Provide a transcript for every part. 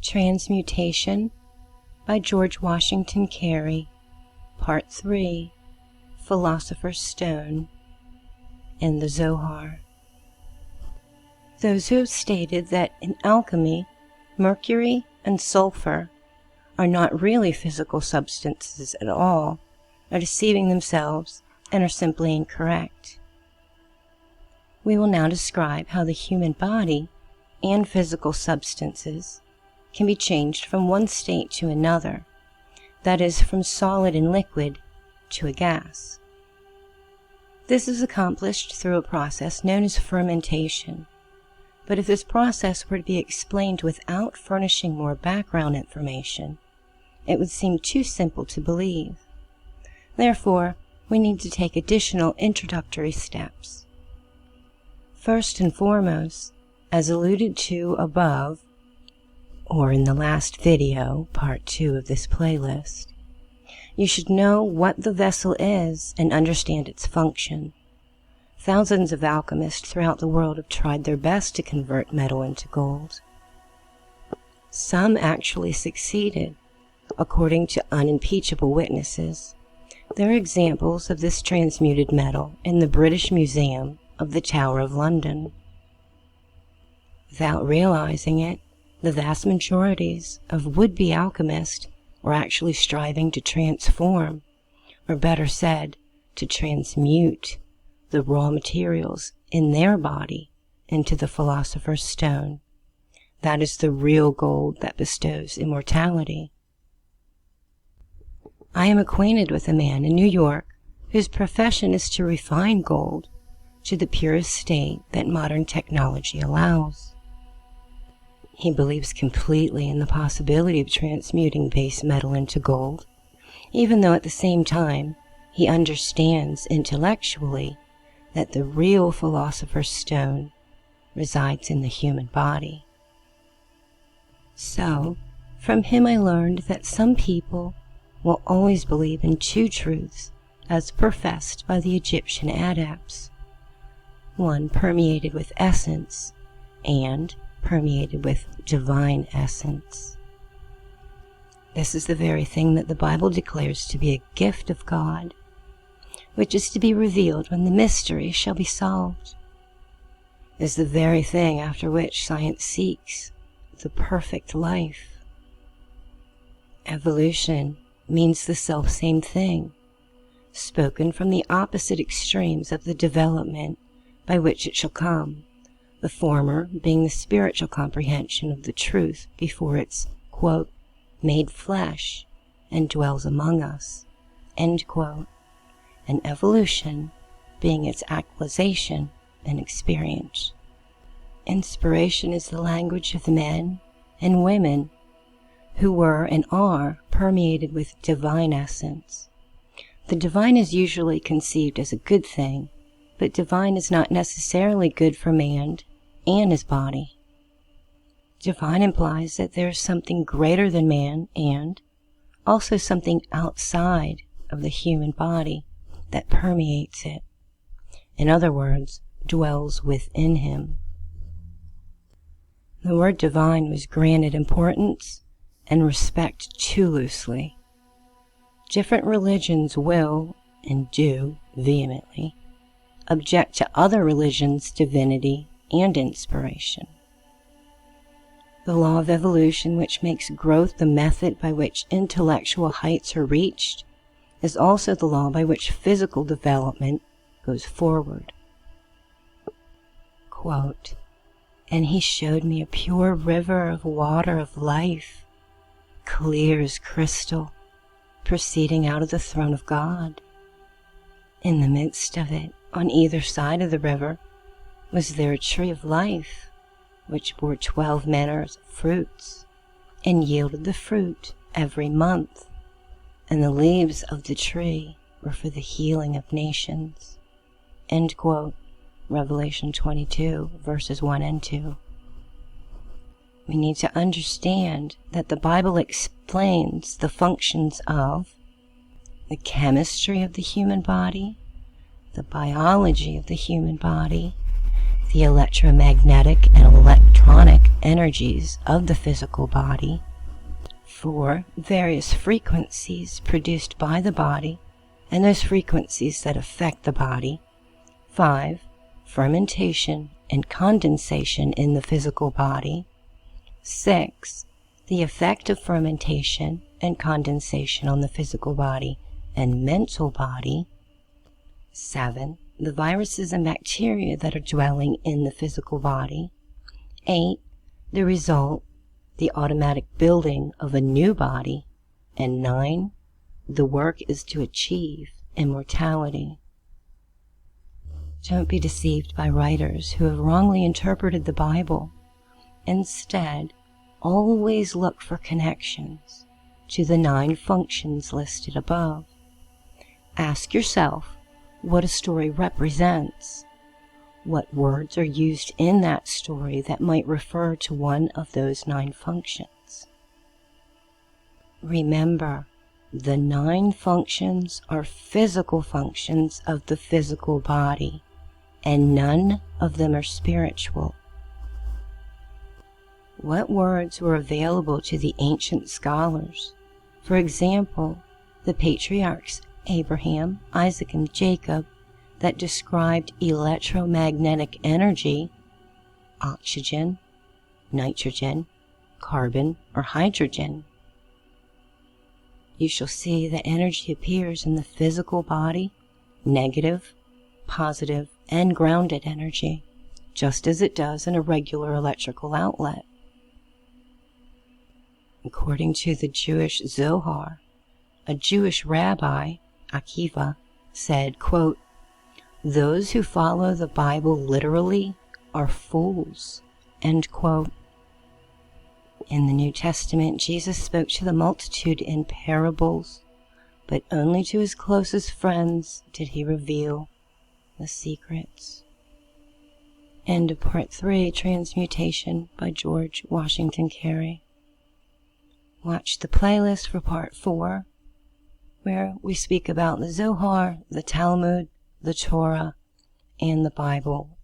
Transmutation by George Washington Carey, Part 3, Philosopher's Stone, in the Zohar. Those who have stated that in alchemy, mercury and sulfur are not really physical substances at all are deceiving themselves and are simply incorrect. We will now describe how the human body and physical substances can be changed from one state to another, that is, from solid and liquid to a gas. This is accomplished through a process known as fermentation, but if this process were to be explained without furnishing more background information, it would seem too simple to believe. Therefore, we need to take additional introductory steps. First and foremost, as alluded to above, or in the last video, part 2 of this playlist, you should know what the vessel is and understand its function. Thousands of alchemists throughout the world have tried their best to convert metal into gold. Some actually succeeded, according to unimpeachable witnesses. There are examples of this transmuted metal in the British Museum of the Tower of London. Without realizing it, the vast majorities of would-be alchemists were actually striving to transform, or better said, to transmute, the raw materials in their body into the Philosopher's Stone. That is the real gold that bestows immortality. I am acquainted with a man in New York whose profession is to refine gold to the purest state that modern technology allows. He believes completely in the possibility of transmuting base metal into gold, even though at the same time he understands intellectually that the real Philosopher's Stone resides in the human body. So, from him I learned that some people will always believe in two truths as professed by the Egyptian adepts, one permeated with essence and permeated with divine essence. This is the very thing that the Bible declares to be a gift of God, which is to be revealed when the mystery shall be solved. It is the very thing after which science seeks, the perfect life. Evolution means the self-same thing, spoken from the opposite extremes of the development by which it shall come, the former being the spiritual comprehension of the truth before it's, quote, made flesh and dwells among us, end quote, and evolution being its actualization and experience. Inspiration is the language of the men and women who were and are permeated with divine essence. The divine is usually conceived as a good thing, but divine is not necessarily good for man and his body. Divine implies that there is something greater than man and also something outside of the human body that permeates it. In other words, dwells within him. The word divine was granted importance and respect too loosely. Different religions will, and do vehemently, object to other religions' divinity and inspiration. The law of evolution, which makes growth the method by which intellectual heights are reached, is also the law by which physical development goes forward. Quote, "And he showed me a pure river of water of life, clear as crystal, proceeding out of the throne of God. In the midst of it, on either side of the river, was there a tree of life, which bore 12 manner of fruits, and yielded the fruit every month, and the leaves of the tree were for the healing of nations." End quote. Revelation 22, verses 1 and 2. We need to understand that the Bible explains the functions of the chemistry of the human body, the biology of the human body, the electromagnetic and electronic energies of the physical body. 4. Various frequencies produced by the body and those frequencies that affect the body. 5. Fermentation and condensation in the physical body. 6. The effect of fermentation and condensation on the physical body and mental body. 7. The viruses and bacteria that are dwelling in the physical body. 8. The result, the automatic building of a new body. And 9. The work is to achieve immortality. Don't be deceived by writers who have wrongly interpreted the Bible. Instead, always look for connections to the 9 functions listed above. Ask yourself what a story represents. What words are used in that story that might refer to one of those 9 functions? Remember, the 9 functions are physical functions of the physical body, and none of them are spiritual. What words were available to the ancient scholars? For example, the patriarchs Abraham, Isaac, and Jacob, that described electromagnetic energy, oxygen, nitrogen, carbon, or hydrogen. You shall see that energy appears in the physical body, negative, positive, and grounded energy, just as it does in a regular electrical outlet. According to the Jewish Zohar, a Jewish rabbi, Akiva, said, quote, "Those who follow the Bible literally are fools," end quote. In the New Testament, Jesus spoke to the multitude in parables, but only to his closest friends did he reveal the secrets. End of Part 3, Transmutation by George Washington Carey. Watch the playlist for Part 4, where we speak about the Zohar, the Talmud, the Torah, and the Bible,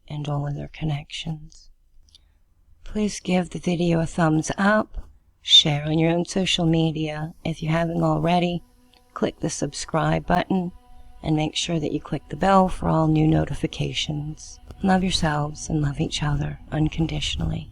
and all of their connections. Please give the video a thumbs up, share on your own social media. If you haven't already, click the subscribe button, and make sure that you click the bell for all new notifications. Love yourselves and love each other unconditionally.